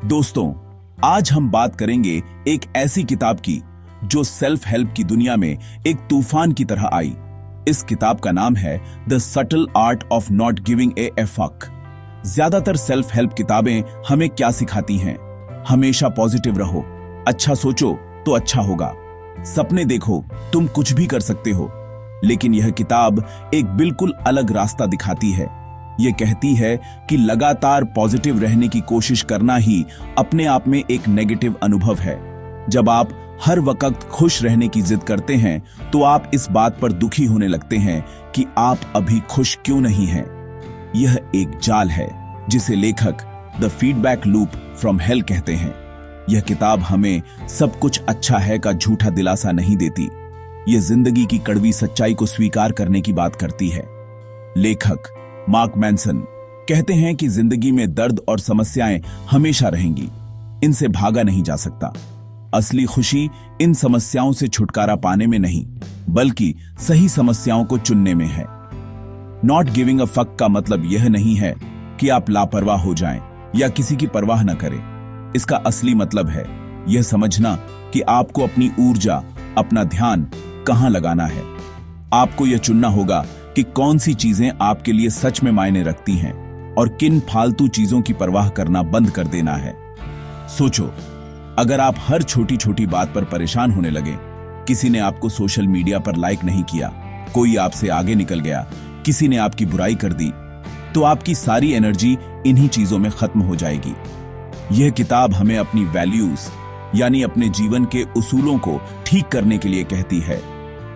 दोस्तों, आज हम बात करेंगे एक ऐसी किताब की जो सेल्फ हेल्प की दुनिया में एक तूफान की तरह आई। इस किताब का नाम है the subtle art of not giving a fuck. ज्यादातर सेल्फ हेल्प किताबें हमें क्या सिखाती हैं? हमेशा पॉजिटिव रहो, अच्छा सोचो तो अच्छा होगा, सपने देखो, तुम कुछ भी कर सकते हो। लेकिन यह किताब एक बिल्कुल अलग रास्ता दिखाती है। यह कहती है कि लगातार पॉजिटिव रहने की कोशिश करना ही अपने आप में एक नेगेटिव अनुभव है। जब आप हर वक्त खुश रहने की जिद करते हैं तो आप इस बात पर दुखी होने लगते हैं कि आप अभी खुश क्यों नहीं हैं। यह एक जाल है जिसे लेखक the feedback loop from hello कहते हैं। यह किताब हमें सब कुछ अच्छा है का झूठा दिलासा नहीं देती। यह जिंदगी की कड़वी सच्चाई को स्वीकार करने की बात करती है। लेखक मार्क मैनसन कहते हैं कि जिंदगी में दर्द और समस्याएं हमेशा रहेंगी, इनसे भागा नहीं जा सकता। असली खुशी इन समस्याओं से छुटकारा पाने में नहीं, बल्कि सही समस्याओं को चुनने में है। नॉट गिविंग अ फक का मतलब यह नहीं है कि आप लापरवाह हो जाएं या किसी की परवाह न करें। इसका असली मतलब है यह समझना कि आपको अपनी ऊर्जा, अपना ध्यान कहां लगाना है। आपको यह चुनना होगा कि कौन सी चीजें आपके लिए सच में मायने रखती हैं और किन फालतू चीजों की परवाह करना बंद कर देना है। सोचो, अगर आप हर छोटी छोटी बात पर परेशान होने लगे, किसी ने आपको सोशल मीडिया पर लाइक नहीं किया, कोई आपसे आगे निकल गया, किसी ने आपकी बुराई कर दी, तो आपकी सारी एनर्जी इन्हीं चीजों में खत्म हो जाएगी। यह किताब हमें अपनी वैल्यूज यानी अपने जीवन के उसूलों को ठीक करने के लिए कहती है।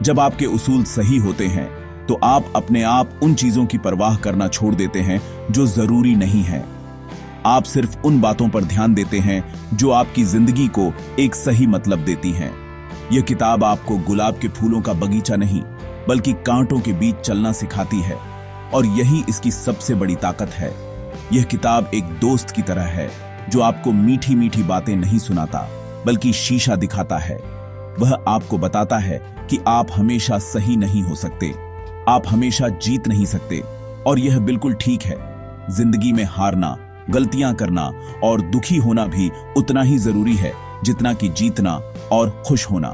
जब आपके उसूल सही होते हैं तो आप अपने आप उन चीजों की परवाह करना छोड़ देते हैं जो जरूरी नहीं है। आप सिर्फ उन बातों पर ध्यान देते हैं जो आपकी जिंदगी को एक सही मतलब देती हैं। यह किताब आपको गुलाब के फूलों का बगीचा नहीं, बल्कि कांटों के बीच चलना सिखाती है, और यही इसकी सबसे बड़ी ताकत है। यह किताब एक दोस्त की तरह है जो आपको मीठी मीठी बातें नहीं सुनाता, बल्कि शीशा दिखाता है। वह आपको बताता है कि आप हमेशा सही नहीं हो सकते, आप हमेशा जीत नहीं सकते, और यह बिल्कुल ठीक है। जिंदगी में हारना, गलतियां करना और दुखी होना भी उतना ही जरूरी है जितना कि जीतना और खुश होना।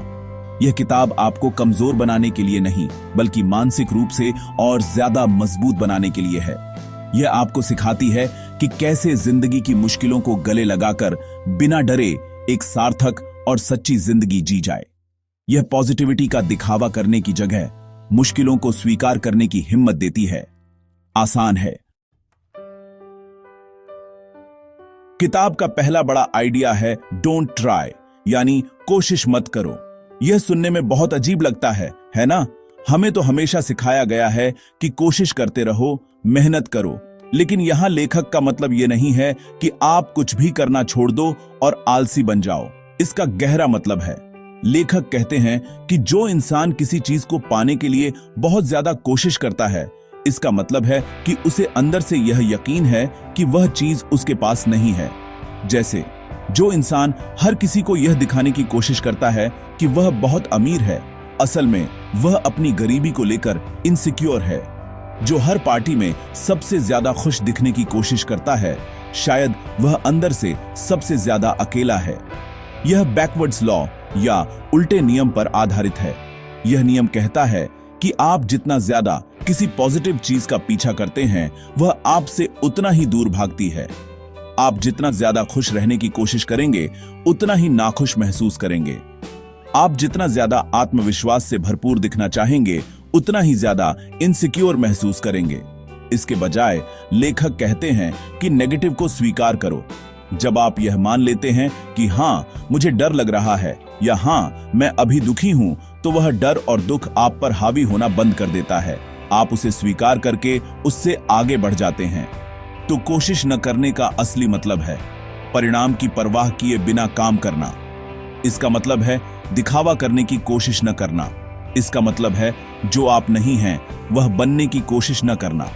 यह किताब आपको कमजोर बनाने के लिए नहीं, बल्कि मानसिक रूप से और ज्यादा मजबूत बनाने के लिए है। यह आपको सिखाती है कि कैसे जिंदगी की मुश्किलों को गले लगाकर बिना डरे एक सार्थक और सच्ची जिंदगी जी जाए। यह पॉजिटिविटी का दिखावा करने की जगह मुश्किलों को स्वीकार करने की हिम्मत देती है। आसान है। किताब का पहला बड़ा आइडिया है डोंट ट्राई, यानी कोशिश मत करो। यह सुनने में बहुत अजीब लगता है ना? हमें तो हमेशा सिखाया गया है कि कोशिश करते रहो, मेहनत करो। लेकिन यहां लेखक का मतलब यह नहीं है कि आप कुछ भी करना छोड़ दो और आलसी बन जाओ। इसका गहरा मतलब है, लेखक कहते हैं कि जो इंसान किसी चीज को पाने के लिए बहुत ज्यादा कोशिश करता है, इसका मतलब है कि उसे अंदर से यह यकीन है कि वह चीज उसके पास नहीं है। जैसे जो इंसान हर किसी को यह दिखाने की कोशिश करता है कि वह बहुत अमीर है, असल में वह अपनी गरीबी को लेकर इनसिक्योर है। जो हर पार्टी में सबसे ज्यादा खुश दिखने की कोशिश करता है, शायद वह अंदर से सबसे ज्यादा अकेला है। यह बैकवर्ड्स लॉ या उल्टे नियम पर आधारित है। यह नियम कहता है कि आप जितना ज्यादा किसी पॉजिटिव चीज का पीछा करते हैं, वह आपसे उतना ही दूर भागती है। आप जितना ज्यादा खुश रहने की कोशिश करेंगे, उतना ही नाखुश महसूस करेंगे। आप जितना ज्यादा आत्मविश्वास से भरपूर दिखना चाहेंगे, उतना ही ज्यादा इनसिक्योर महसूस करेंगे। इसके बजाय लेखक कहते हैं कि नेगेटिव को स्वीकार करो। जब आप यह मान लेते हैं कि हां, मुझे डर लग रहा है, या हां, मैं अभी दुखी हूं, तो वह डर और दुख आप पर हावी होना बंद कर देता है। आप उसे स्वीकार करके उससे आगे बढ़ जाते हैं। तो कोशिश न करने का असली मतलब है परिणाम की परवाह किए बिना काम करना। इसका मतलब है दिखावा करने की कोशिश न करना। इसका मतलब है जो आप नहीं हैं वह बनने की कोशिश न करना।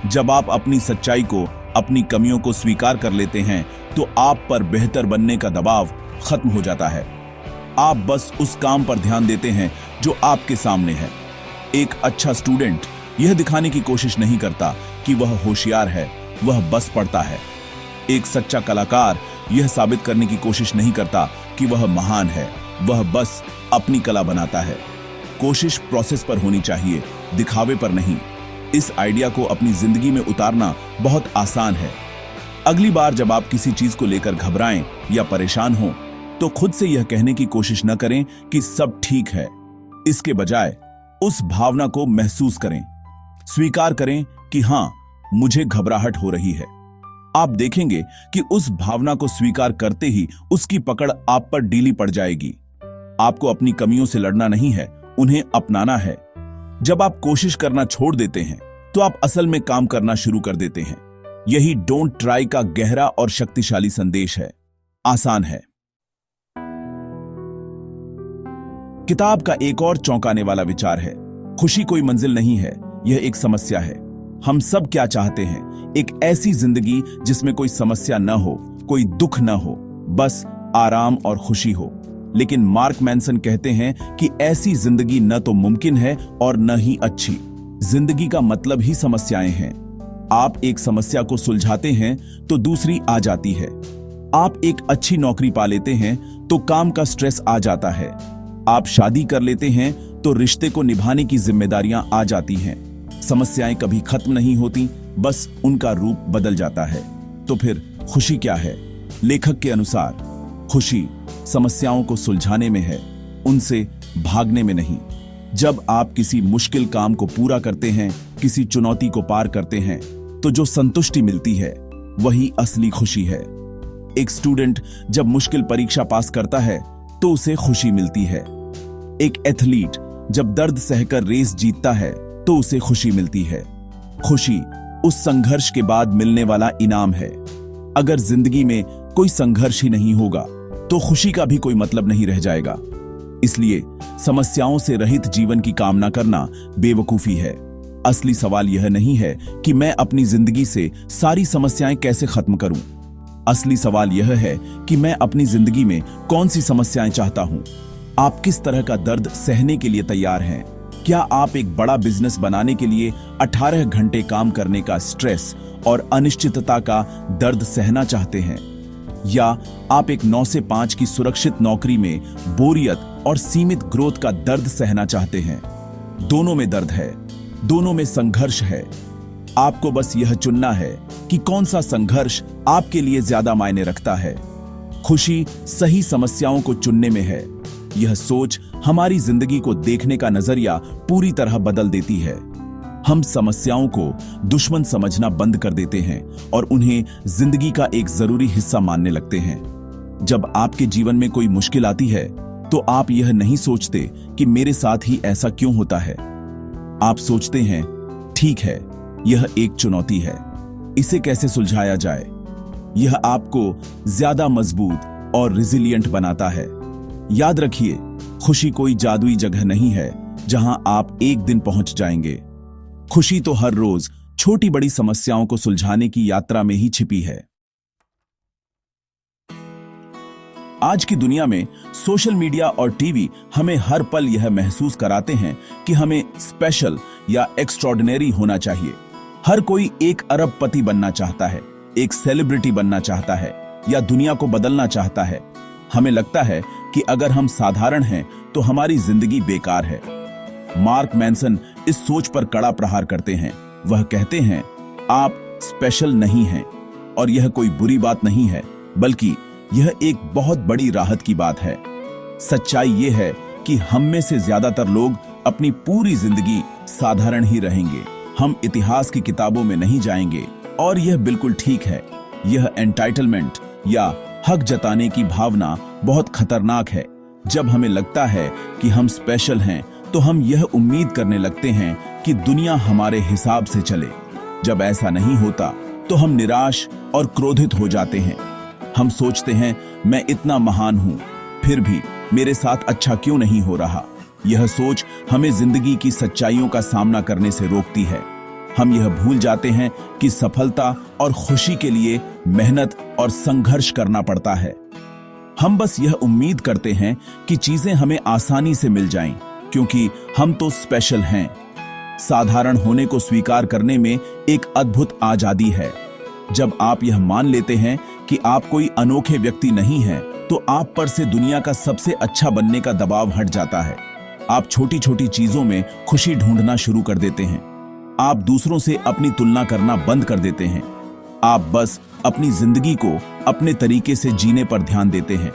जब आप अपनी सच्चाई को, अपनी कमियों को स्वीकार कर लेते हैं, तो आप पर बेहतर बनने का दबाव खत्म हो जाता है। आप बस उस काम पर ध्यान देते हैं जो आपके सामने है। एक अच्छा स्टूडेंट यह दिखाने की कोशिश नहीं करता कि वह होशियार है, वह बस पढ़ता है। एक सच्चा कलाकार यह साबित करने की कोशिश नहीं करता कि वह महान है, वह बस अपनी कला बनाता है। कोशिश प्रोसेस पर होनी चाहिए, दिखावे पर नहीं। इस आइडिया को अपनी जिंदगी में उतारना बहुत आसान है। अगली बार जब आप किसी चीज को लेकर घबराएं या परेशान हो, तो खुद से यह कहने की कोशिश न करें कि सब ठीक है। इसके बजाय उस भावना को महसूस करें, स्वीकार करें कि हां, मुझे घबराहट हो रही है। आप देखेंगे कि उस भावना को स्वीकार करते ही उसकी पकड़ आप पर ढीली पड़ जाएगी। आपको अपनी कमियों से लड़ना नहीं है, उन्हें अपनाना है। जब आप कोशिश करना छोड़ देते हैं, तो आप असल में काम करना शुरू कर देते हैं। यही डोंट ट्राई का गहरा और शक्तिशाली संदेश है। आसान है। किताब का एक और चौंकाने वाला विचार है, खुशी कोई मंजिल नहीं है, यह एक समस्या है। हम सब क्या चाहते हैं? एक ऐसी जिंदगी जिसमें कोई समस्या न हो, कोई दुख न हो, बस आराम और खुशी हो। लेकिन मार्क मैनसन कहते हैं कि ऐसी जिंदगी न तो मुमकिन है और न ही अच्छी। जिंदगी का मतलब ही समस्याएं हैं। आप एक समस्या को सुलझाते हैं तो दूसरी आ जाती है। आप एक अच्छी नौकरी पा लेते हैं तो काम का स्ट्रेस आ जाता है। आप शादी कर लेते हैं तो रिश्ते को निभाने की जिम्मेदारियां आ जाती हैं। समस्याएं कभी खत्म नहीं होती, बस उनका रूप बदल जाता है। तो फिर खुशी क्या है? लेखक के अनुसार खुशी समस्याओं को सुलझाने में है, उनसे भागने में नहीं। जब आप किसी मुश्किल काम को पूरा करते हैं, किसी चुनौती को पार करते हैं, तो जो संतुष्टि मिलती है वही असली खुशी है। एक स्टूडेंट जब मुश्किल परीक्षा पास करता है तो उसे खुशी मिलती है। एक एथलीट जब दर्द सहकर रेस जीतता है तो उसे खुशी मिलती है। खुशी उस संघर्ष के बाद मिलने वाला इनाम है। अगर जिंदगी में कोई संघर्ष ही नहीं होगा तो खुशी का भी कोई मतलब नहीं रह जाएगा। इसलिए समस्याओं से रहित जीवन की कामना करना बेवकूफी है। असली सवाल यह नहीं है कि मैं अपनी जिंदगी से सारी समस्याएं कैसे खत्म करूं। असली सवाल यह है कि मैं अपनी जिंदगी में कौन सी समस्याएं चाहता हूं। आप किस तरह का दर्द सहने के लिए तैयार हैं? क्या आप एक बड़ा बिजनेस बनाने के लिए 18 घंटे काम करने का स्ट्रेस और अनिश्चितता का दर्द सहना चाहते हैं, या आप एक 9 से 5 की सुरक्षित नौकरी में बोरियत और सीमित ग्रोथ का दर्द सहना चाहते हैं? दोनों में दर्द है, दोनों में संघर्ष है। आपको बस यह चुनना है कि कौन सा संघर्ष आपके लिए ज्यादा मायने रखता है। खुशी सही समस्याओं को चुनने में है। यह सोच हमारी जिंदगी को देखने का नजरिया पूरी तरह बदल देती है। हम समस्याओं को दुश्मन समझना बंद कर देते हैं और उन्हें जिंदगी का एक जरूरी हिस्सा मानने लगते हैं। जब आपके जीवन में कोई मुश्किल आती है तो आप यह नहीं सोचते कि मेरे साथ ही ऐसा क्यों होता है। आप सोचते हैं, ठीक है, यह एक चुनौती है, इसे कैसे सुलझाया जाए। यह आपको ज्यादा मजबूत और रिजिलियंट बनाता है। याद रखिए, खुशी कोई जादुई जगह नहीं है जहां आप एक दिन पहुंच जाएंगे। खुशी तो हर रोज छोटी बड़ी समस्याओं को सुलझाने की यात्रा में ही छिपी है। आज की दुनिया में सोशल मीडिया और टीवी हमें हर पल यह महसूस कराते हैं कि हमें स्पेशल या एक्स्ट्रॉर्डिनरी होना चाहिए। हर कोई एक अरबपति बनना चाहता है, एक सेलिब्रिटी बनना चाहता है या दुनिया को बदलना चाहता है। हमें लगता है कि अगर हम साधारण हैं तो हमारी जिंदगी बेकार है। मार्क मैनसन इस सोच पर कड़ा प्रहार करते हैं। वह कहते हैं, आप स्पेशल नहीं हैं, और यह कोई बुरी बात नहीं है, बल्कि यह एक बहुत बड़ी राहत की बात है। सच्चाई यह है कि हम में से ज्यादातर लोग अपनी पूरी जिंदगी साधारण ही रहेंगे। हम इतिहास की किताबों में नहीं जाएंगे, और यह बिल्कुल ठीक है। यह एंटाइटलमेंट या हक जताने की भावना बहुत खतरनाक है। जब हमें लगता है कि हम स्पेशल हैं, तो हम यह उम्मीद करने लगते हैं कि दुनिया हमारे हिसाब से चले। जब ऐसा नहीं होता तो हम निराश और क्रोधित हो जाते हैं। हम सोचते हैं, मैं इतना महान हूं, फिर भी मेरे साथ अच्छा क्यों नहीं हो रहा। यह सोच हमें जिंदगी की सच्चाइयों का सामना करने से रोकती है। हम यह भूल जाते हैं कि सफलता और खुशी के लिए मेहनत और संघर्ष करना पड़ता है। हम बस यह उम्मीद करते हैं कि चीजें हमें आसानी से मिल जाएं, क्योंकि हम तो स्पेशल हैं। साधारण होने को स्वीकार करने में एक अद्भुत आजादी है। जब आप यह मान लेते हैं कि आप कोई अनोखे व्यक्ति नहीं हैं, तो आप पर से दुनिया का सबसे अच्छा बनने का दबाव हट जाता है। आप छोटी छोटी चीजों में खुशी ढूंढना शुरू कर देते हैं। आप दूसरों से अपनी तुलना करना बंद कर देते हैं। आप बस अपनी जिंदगी को अपने तरीके से जीने पर ध्यान देते हैं।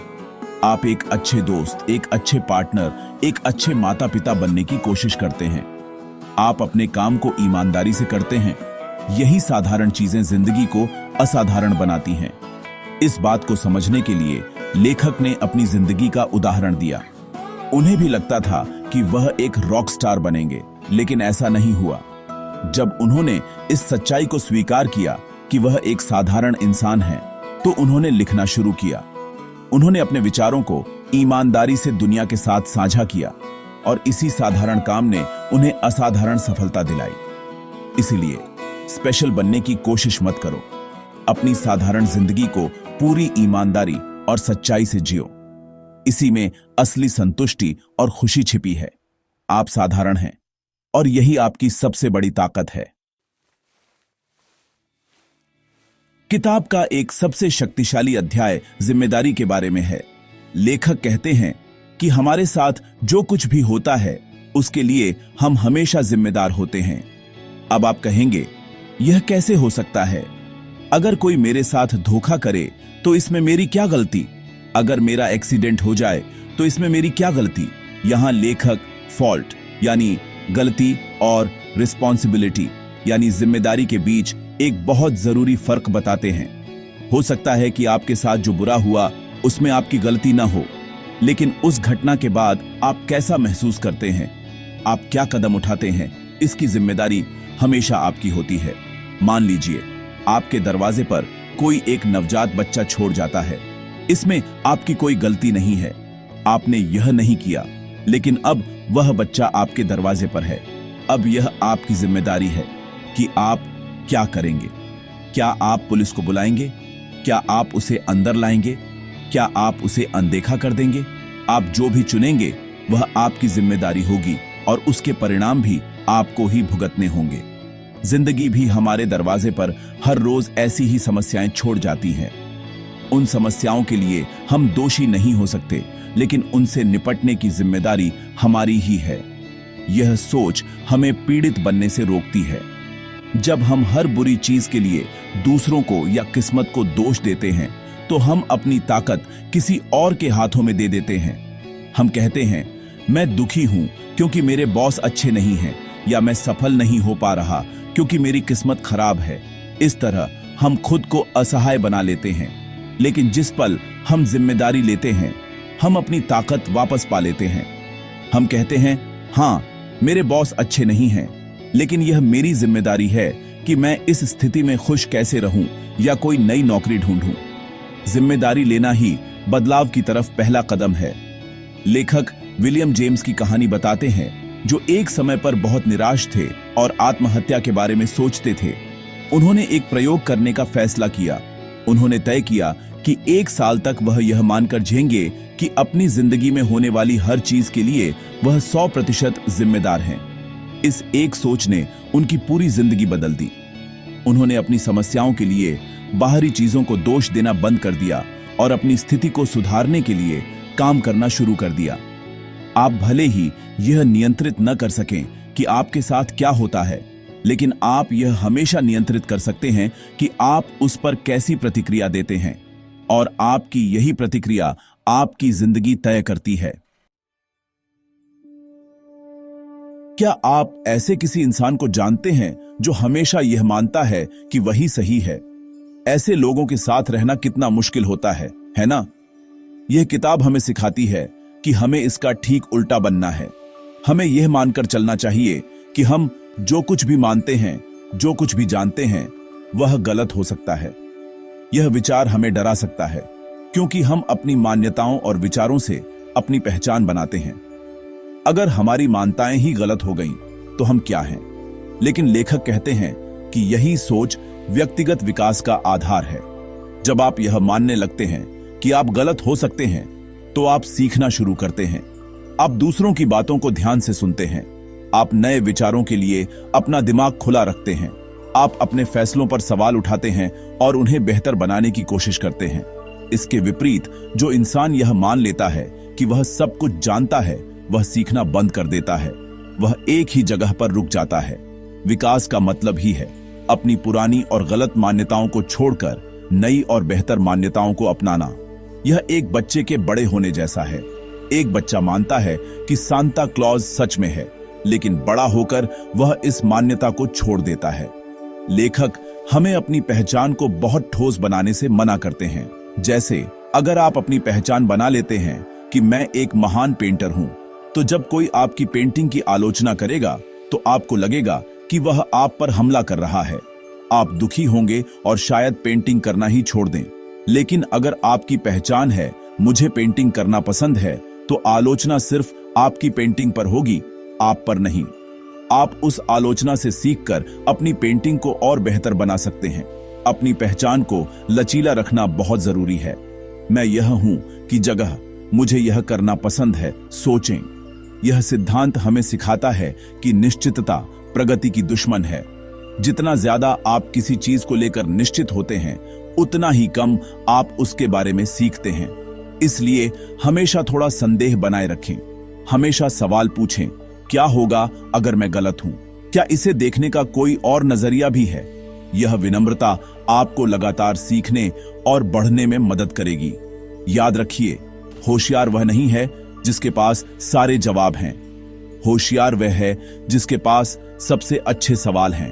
आप एक अच्छे दोस्त, एक अच्छे पार्टनर, एक अच्छे माता पिता बनने की कोशिश करते हैं। आप अपने काम को ईमानदारी से करते हैं। यही साधारण चीजें जिंदगी को असाधारण बनाती हैं। इस बात को समझने के लिए लेखक ने अपनी जिंदगी का उदाहरण दिया। उन्हें भी लगता था कि वह एक रॉक स्टार बनेंगे, लेकिन ऐसा नहीं हुआ। जब उन्होंने इस सच्चाई को स्वीकार किया कि वह एक साधारण इंसान है, तो उन्होंने लिखना शुरू किया। उन्होंने अपने विचारों को ईमानदारी से दुनिया के साथ साझा किया और इसी साधारण काम ने उन्हें असाधारण सफलता दिलाई। इसीलिए स्पेशल बनने की कोशिश मत करो। अपनी साधारण जिंदगी को पूरी ईमानदारी और सच्चाई से जियो। इसी में असली संतुष्टि और खुशी छिपी है। आप साधारण हैं और यही आपकी सबसे बड़ी ताकत है। किताब का एक सबसे शक्तिशाली अध्याय जिम्मेदारी के बारे में है। लेखक कहते हैं कि हमारे साथ जो कुछ भी होता है उसके लिए हम हमेशा जिम्मेदार होते हैं। अब आप कहेंगे, यह कैसे हो सकता है? अगर कोई मेरे साथ धोखा करे तो इसमें मेरी क्या गलती? अगर मेरा एक्सीडेंट हो जाए तो इसमें मेरी क्या गलती? यहां लेखक फॉल्ट यानी गलती और रिस्पॉन्सिबिलिटी यानी जिम्मेदारी के बीच एक बहुत जरूरी फर्क बताते हैं। हो सकता है कि आपके साथ जो बुरा हुआ उसमें आपकी गलती ना हो, लेकिन उस घटना के बाद आप कैसा महसूस करते हैं, आप क्या कदम उठाते हैं, इसकी जिम्मेदारी हमेशा आपकी होती है। मान लीजिए आपके दरवाजे पर कोई एक नवजात बच्चा छोड़ जाता है। इसमें आपकी कोई गलती नहीं है, आपने यह नहीं किया, लेकिन अब वह बच्चा आपके दरवाजे पर है। अब यह आपकी जिम्मेदारी है कि आप क्या करेंगे। क्या आप पुलिस को बुलाएंगे? क्या आप उसे अंदर लाएंगे? क्या आप उसे अनदेखा कर देंगे? आप जो भी चुनेंगे वह आपकी जिम्मेदारी होगी और उसके परिणाम भी आपको ही भुगतने होंगे। जिंदगी भी हमारे दरवाजे पर हर रोज ऐसी ही समस्याएं छोड़ जाती हैं। उन समस्याओं के लिए हम दोषी नहीं हो सकते, लेकिन उनसे निपटने की जिम्मेदारी हमारी ही है। यह सोच हमें पीड़ित बनने से रोकती है। जब हम हर बुरी चीज के लिए दूसरों को या किस्मत को दोष देते हैं, तो हम अपनी ताकत किसी और के हाथों में दे देते हैं। हम कहते हैं, मैं दुखी हूं क्योंकि मेरे बॉस अच्छे नहीं हैं, या मैं सफल नहीं हो पा रहा क्योंकि मेरी किस्मत खराब है। इस तरह हम खुद को असहाय बना लेते हैं। लेकिन जिस पल हम जिम्मेदारी लेते हैं, हम अपनी ताकत वापस पा लेते हैं। हम कहते हैं, हाँ, मेरे बॉस अच्छे नहीं हैं, लेकिन यह मेरी जिम्मेदारी है कि मैं इस स्थिति में खुश कैसे रहूं या कोई नई नौकरी ढूंढूं। जिम्मेदारी लेना ही बदलाव की तरफ पहला कदम है। लेखक विलियम जेम्स की कहानी बताते हैं, जो एक समय पर बहुत निराश थे और आत्महत्या के बारे में सोचते थे। उन्होंने एक प्रयोग करने का फैसला किया। उन्होंने तय किया कि 1 साल तक वह यह मानकर झेलेंगे कि अपनी जिंदगी में होने वाली हर चीज के लिए वह 100% जिम्मेदार हैं। इस एक सोच ने उनकी पूरी जिंदगी बदल दी। उन्होंने अपनी समस्याओं के लिए बाहरी चीजों को दोष देना बंद कर दिया और अपनी स्थिति को सुधारने के लिए काम करना शुरू कर दिया। आप भले ही यह नियंत्रित न कर सकें कि आपके साथ क्या होता है, लेकिन आप यह हमेशा नियंत्रित कर सकते हैं कि आप उस पर कैसी प्रतिक्रिया देते हैं, और आपकी यही प्रतिक्रिया आपकी जिंदगी तय करती है। क्या आप ऐसे किसी इंसान को जानते हैं जो हमेशा यह मानता है कि वही सही है? ऐसे लोगों के साथ रहना कितना मुश्किल होता है ना? यह किताब हमें सिखाती है कि हमें इसका ठीक उल्टा बनना है। हमें यह मानकर चलना चाहिए कि हम जो कुछ भी मानते हैं, जो कुछ भी जानते हैं, वह गलत हो सकता है। यह विचार हमें डरा सकता है, क्योंकि हम अपनी मान्यताओं और विचारों से अपनी पहचान बनाते हैं। अगर हमारी मान्यताएं ही गलत हो गईं, तो हम क्या हैं? लेकिन लेखक कहते हैं कि यही सोच व्यक्तिगत विकास का आधार है। जब आप यह मानने लगते हैं कि आप गलत हो सकते हैं, तो आप सीखना शुरू करते हैं। आप दूसरों की बातों को ध्यान से सुनते हैं। आप नए विचारों के लिए अपना दिमाग खुला रखते हैं। आप अपने फैसलों पर सवाल उठाते हैं और उन्हें बेहतर बनाने की कोशिश करते हैं। इसके विपरीत जो इंसान यह मान लेता है कि वह सब कुछ जानता है, वह सीखना बंद कर देता है। वह एक ही जगह पर रुक जाता है। विकास का मतलब ही है अपनी पुरानी और गलत मान्यताओं को छोड़कर नई और बेहतर मान्यताओं को अपनाना। यह एक बच्चे के बड़े होने जैसा है। एक बच्चा मानता है कि सांता क्लॉज सच में है, लेकिन बड़ा होकर वह इस मान्यता को छोड़ देता है। लेखक हमें अपनी पहचान को बहुत ठोस बनाने से मना करते हैं। जैसे अगर आप अपनी पहचान बना लेते हैं कि मैं एक महान पेंटर हूं, तो जब कोई आपकी पेंटिंग की आलोचना करेगा तो आपको लगेगा कि वह आप पर हमला कर रहा है। आप दुखी होंगे और शायद पेंटिंग करना ही छोड़ दें। लेकिन अगर आपकी पहचान है मुझे पेंटिंग करना पसंद है, तो आलोचना सिर्फ आपकी पेंटिंग पर होगी, आप पर नहीं। आप उस आलोचना से सीखकर अपनी पेंटिंग को और बेहतर बना सकते हैं। अपनी पहचान को लचीला रखना बहुत जरूरी है। मैं यह हूं की जगह मुझे यह करना पसंद है, सोचें। यह सिद्धांत हमें सिखाता है कि निश्चितता प्रगति की दुश्मन है। जितना ज्यादा आप किसी चीज को लेकर निश्चित होते हैं, उतना ही कम आप उसके बारे में सीखते हैं। इसलिए हमेशा थोड़ा संदेह बनाए रखें। हमेशा सवाल पूछें, क्या होगा अगर मैं गलत हूं? क्या इसे देखने का कोई और नजरिया भी है? यह विनम्रता आपको लगातार सीखने और बढ़ने में मदद करेगी। याद रखिए, होशियार वह नहीं है जिसके पास सारे जवाब हैं। होशियार वह है जिसके पास सबसे अच्छे सवाल हैं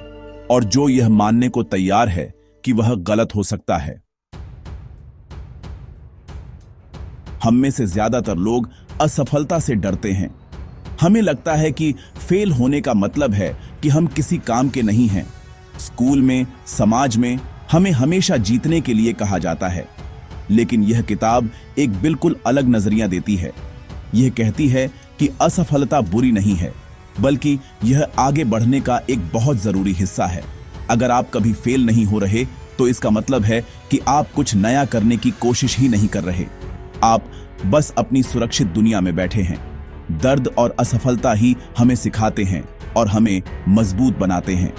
और जो यह मानने को तैयार है कि वह गलत हो सकता है। हम में से ज्यादातर लोग असफलता से डरते हैं। हमें लगता है कि फेल होने का मतलब है कि हम किसी काम के नहीं हैं। स्कूल में, समाज में हमें हमेशा जीतने के लिए कहा जाता है। लेकिन यह किताब एक बिल्कुल अलग नजरिया देती है। यह कहती है कि असफलता बुरी नहीं है, बल्कि यह आगे बढ़ने का एक बहुत जरूरी हिस्सा है। अगर आप कभी फेल नहीं हो रहे, तो इसका मतलब है कि आप कुछ नया करने की कोशिश ही नहीं कर रहे। आप बस अपनी सुरक्षित दुनिया में बैठे हैं। दर्द और असफलता ही हमें सिखाते हैं और हमें मजबूत बनाते हैं।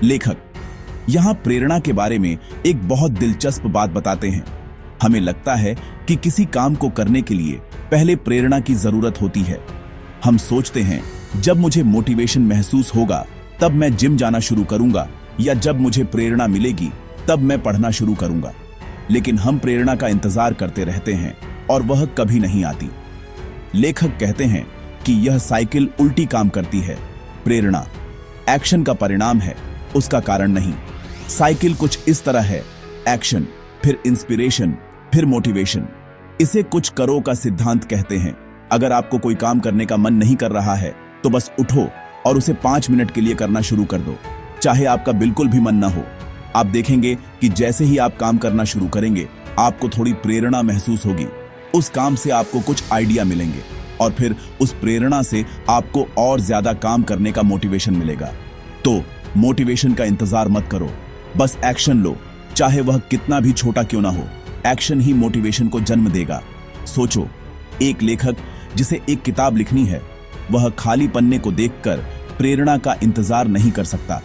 लेखक यहां प्रेरणा के बारे में एक बहुत दिलचस्प बात बताते हैं। हमें लगता है कि किसी काम को करने के लिए पहले प्रेरणा की जरूरत होती है। हम सोचते हैं, जब मुझे मोटिवेशन महसूस होगा तब मैं जिम जाना शुरू करूंगा, या जब मुझे प्रेरणा मिलेगी तब मैं पढ़ना शुरू करूंगा। लेकिन हम प्रेरणा का इंतजार करते रहते हैं और वह कभी नहीं आती। लेखक कहते हैं कि यह साइकिल उल्टी काम करती है। प्रेरणा एक्शन का परिणाम है, उसका कारण नहीं। साइकिल कुछ इस तरह है, एक्शन, फिर इंस्पिरेशन, फिर मोटिवेशन। इसे कुछ करो का सिद्धांत कहते हैं। अगर आपको कोई काम करने का मन नहीं कर रहा है, तो बस उठो और उसे 5 मिनट के लिए करना शुरू कर दो, चाहे आपका बिल्कुल भी मन ना हो। आप देखेंगे कि जैसे ही आप काम करना शुरू करेंगे, आपको थोड़ी प्रेरणा महसूस होगी। उस काम से आपको कुछ आइडिया मिलेंगे और फिर उस प्रेरणा से आपको और ज्यादा काम करने का मोटिवेशन मिलेगा। तो मोटिवेशन का इंतजार मत करो, बस एक्शन लो, चाहे वह कितना भी छोटा क्यों ना हो। एक्शन ही मोटिवेशन को जन्म देगा। सोचो, एक लेखक जिसे एक किताब लिखनी है, वह खाली पन्ने को देखकर प्रेरणा का इंतजार नहीं कर सकता।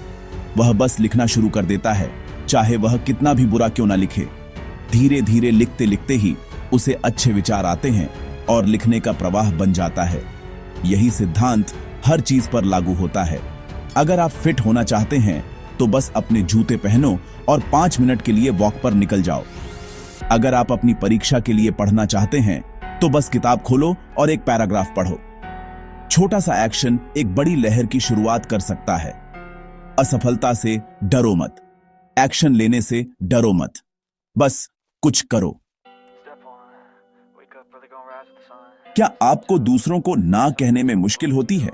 वह बस लिखना शुरू कर देता है, चाहे वह कितना भी बुरा क्यों ना लिखे। धीरे धीरे लिखते लिखते ही उसे अच्छे विचार आते हैं और लिखने का प्रवाह बन जाता है। यही सिद्धांत हर चीज पर लागू होता है। अगर आप फिट होना चाहते हैं, तो बस अपने जूते पहनो और 5 मिनट के लिए वॉक पर निकल जाओ। अगर आप अपनी परीक्षा के लिए पढ़ना चाहते हैं, तो बस किताब खोलो और एक पैराग्राफ पढ़ो। छोटा सा एक्शन एक बड़ी लहर की शुरुआत कर सकता है। असफलता से डरो मत, एक्शन लेने से डरो मत, बस कुछ करो। क्या आपको दूसरों को ना कहने में मुश्किल होती है?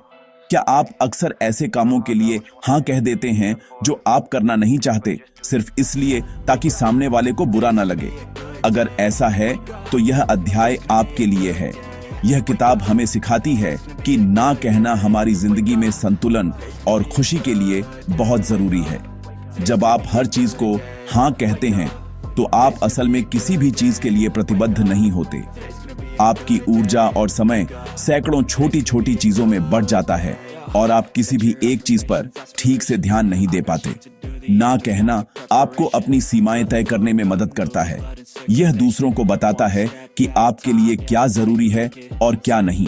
क्या आप अक्सर ऐसे कामों के लिए हाँ कह देते हैं जो आप करना नहीं चाहते, सिर्फ इसलिए ताकि सामने वाले को बुरा ना लगे? अगर ऐसा है, तो यह अध्याय आपके लिए है। यह किताब हमें सिखाती है कि ना कहना हमारी जिंदगी में संतुलन और खुशी के लिए बहुत जरूरी है। जब आप हर चीज को हाँ कहते हैं, तो आप असल में किसी भी चीज के लिए प्रतिबद्ध नहीं होते। आपकी ऊर्जा और समय सैकड़ों छोटी छोटी चीजों में बढ़ जाता है और आप किसी भी एक चीज पर ठीक से ध्यान नहीं दे पाते। ना कहना आपको अपनी सीमाएं तय करने में मदद करता है। यह दूसरों को बताता है कि आपके लिए क्या जरूरी है और क्या नहीं।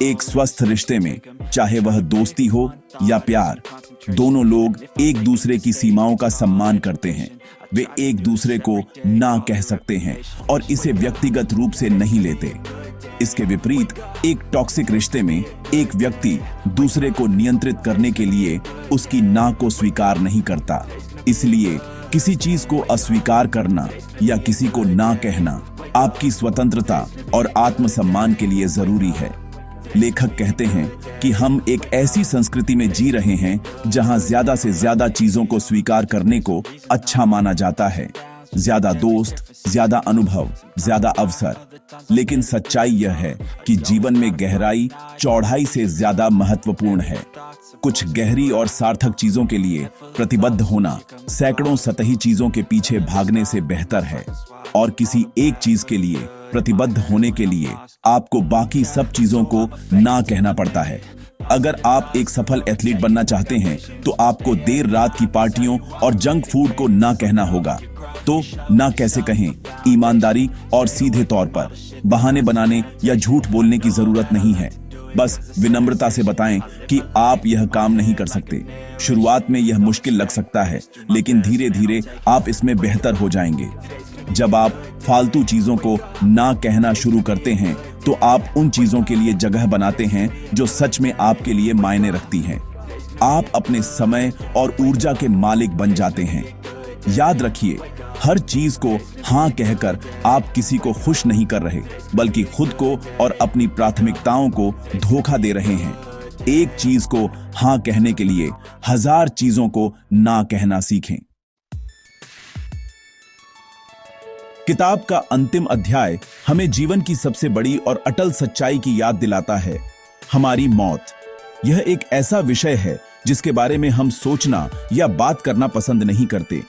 एक स्वस्थ रिश्ते में, चाहे वह दोस्ती हो या प्यार, दोनों लोग एक दूसरे की सीमाओं का सम्मान करते हैं। वे एक दूसरे को ना कह सकते हैं और इसे व्यक्तिगत रूप से नहीं लेते। इसके विपरीत एक टॉक्सिक रिश्ते में एक व्यक्ति दूसरे को नियंत्रित करने के लिए उसकी ना को स्वीकार नहीं करता। इसलिए किसी चीज को अस्वीकार करना या किसी को ना कहना आपकी स्वतंत्रता और आत्मसम्मान के लिए जरूरी है। लेखक कहते हैं कि हम एक ऐसी संस्कृति में जी रहे हैं जहां ज्यादा से ज्यादा चीजों को स्वीकार करने को अच्छा माना जाता है। ज्यादा दोस्त, ज्यादा अनुभव, ज्यादा अवसर। लेकिन सच्चाई यह है कि जीवन में गहराई चौड़ाई से ज्यादा महत्वपूर्ण है। कुछ गहरी और सार्थक चीजों के लिए प्रतिबद्ध होना सैकड़ों सतही चीजों के पीछे भागने से बेहतर है, और किसी एक चीज के लिए प्रतिबद्ध होने के लिए आपको बाकी सब चीजों को ना कहना पड़ता है। अगर आप एक सफल एथलीट बनना चाहते हैं तो आपको देर रात की पार्टियों और जंक फूड को ना कहना होगा। तो ना कैसे कहें? ईमानदारी और सीधे तौर पर। बहाने बनाने या झूठ बोलने की जरूरत नहीं है। बस विनम्रता से बताएं कि आप यह काम नहीं कर सकते। शुरुआत में यह मुश्किल लग सकता है, लेकिन धीरे धीरे आप इसमें बेहतर हो जाएंगे। जब आप फालतू चीजों को ना कहना शुरू करते हैं तो आप उन चीजों के लिए जगह बनाते हैं जो सच में आपके लिए मायने रखती हैं। आप अपने समय और ऊर्जा के मालिक बन जाते हैं। याद रखिए, हर चीज को हाँ कहकर आप किसी को खुश नहीं कर रहे, बल्कि खुद को और अपनी प्राथमिकताओं को धोखा दे रहे हैं। एक चीज को हाँ कहने के लिए 1000 चीजों को ना कहना सीखें। किताब का अंतिम अध्याय हमें जीवन की सबसे बड़ी और अटल सच्चाई की याद दिलाता है, हमारी मौत। यह एक ऐसा विषय है जिसके बारे में हम सोचना या बात करना पसंद नहीं करते।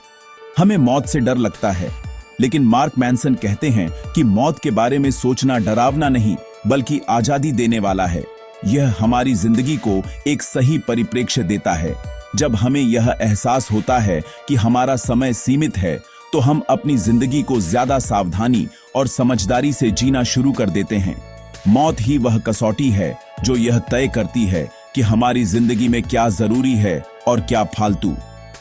हमें मौत से डर लगता है, लेकिन मार्क मैनसन कहते हैं कि मौत के बारे में सोचना डरावना नहीं, बल्कि आजादी देने वाला है। यह हमारी जिंदगी को एक सही परिप्रेक्ष्य देता है। जब हमें यह एहसास होता है कि हमारा समय सीमित है, तो हम अपनी जिंदगी को ज्यादा सावधानी और समझदारी से जीना शुरू कर देते हैं। मौत ही वह कसौटी है जो यह तय करती है कि हमारी जिंदगी में क्या जरूरी है और क्या फालतू।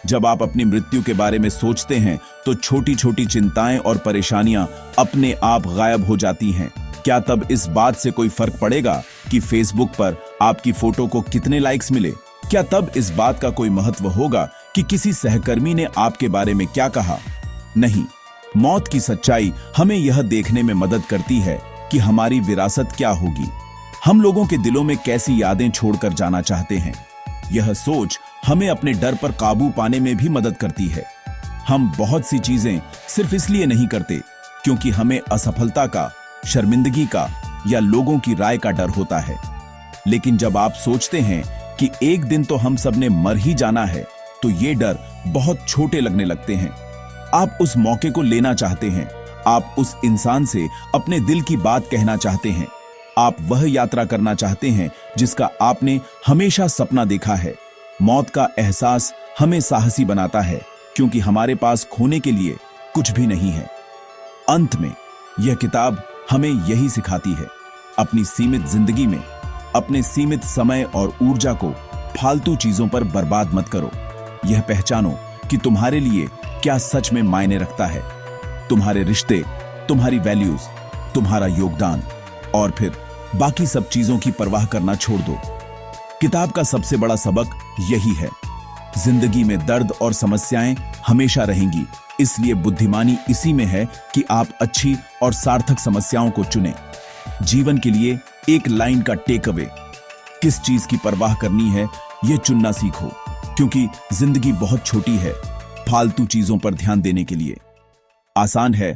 जब आप अपनी मृत्यु के बारे में सोचते हैं तो छोटी छोटी चिंताएं और परेशानियां अपने आप गायब हो जाती हैं। क्या तब इस बात से कोई फर्क पड़ेगा कि फेसबुक पर आपकी फोटो को कितने लाइक्स मिले? क्या तब इस बात का कोई महत्व होगा कि किसी सहकर्मी ने आपके बारे में क्या कहा? नहीं। मौत की सच्चाई हमें यह देखने में मदद करती है कि हमारी विरासत क्या होगी। हम लोगों के दिलों में कैसी यादें छोड़कर जाना चाहते हैं। यह सोच हमें अपने डर पर काबू पाने में भी मदद करती है। हम बहुत सी चीजें सिर्फ इसलिए नहीं करते क्योंकि हमें असफलता का, शर्मिंदगी का या लोगों की राय का डर होता है। लेकिन जब आप सोचते हैं कि एक दिन तो हम सब ने मर ही जाना है, तो ये डर बहुत छोटे लगने लगते हैं। आप उस मौके को लेना चाहते हैं। आप उस इंसान से अपने दिल की बात कहना चाहते हैं। आप वह यात्रा करना चाहते हैं जिसका आपने हमेशा सपना देखा है। मौत का एहसास हमें साहसी बनाता है क्योंकि हमारे पास खोने के लिए कुछ भी नहीं है। अंत में यह किताब हमें यही सिखाती है, अपनी सीमित जिंदगी में अपने सीमित समय और ऊर्जा को फालतू चीजों पर बर्बाद मत करो। यह पहचानो कि तुम्हारे लिए क्या सच में मायने रखता है, तुम्हारे रिश्ते, तुम्हारी वैल्यूज, तुम्हारा योगदान, और फिर बाकी सब चीजों की परवाह करना छोड़ दो। किताब का सबसे बड़ा सबक यही है, जिंदगी में दर्द और समस्याएं हमेशा रहेंगी, इसलिए बुद्धिमानी इसी में है कि आप अच्छी और सार्थक समस्याओं को चुनें। जीवन के लिए एक लाइन का टेक अवे, किस चीज की परवाह करनी है यह चुनना सीखो, क्योंकि जिंदगी बहुत छोटी है फालतू चीजों पर ध्यान देने के लिए। आसान है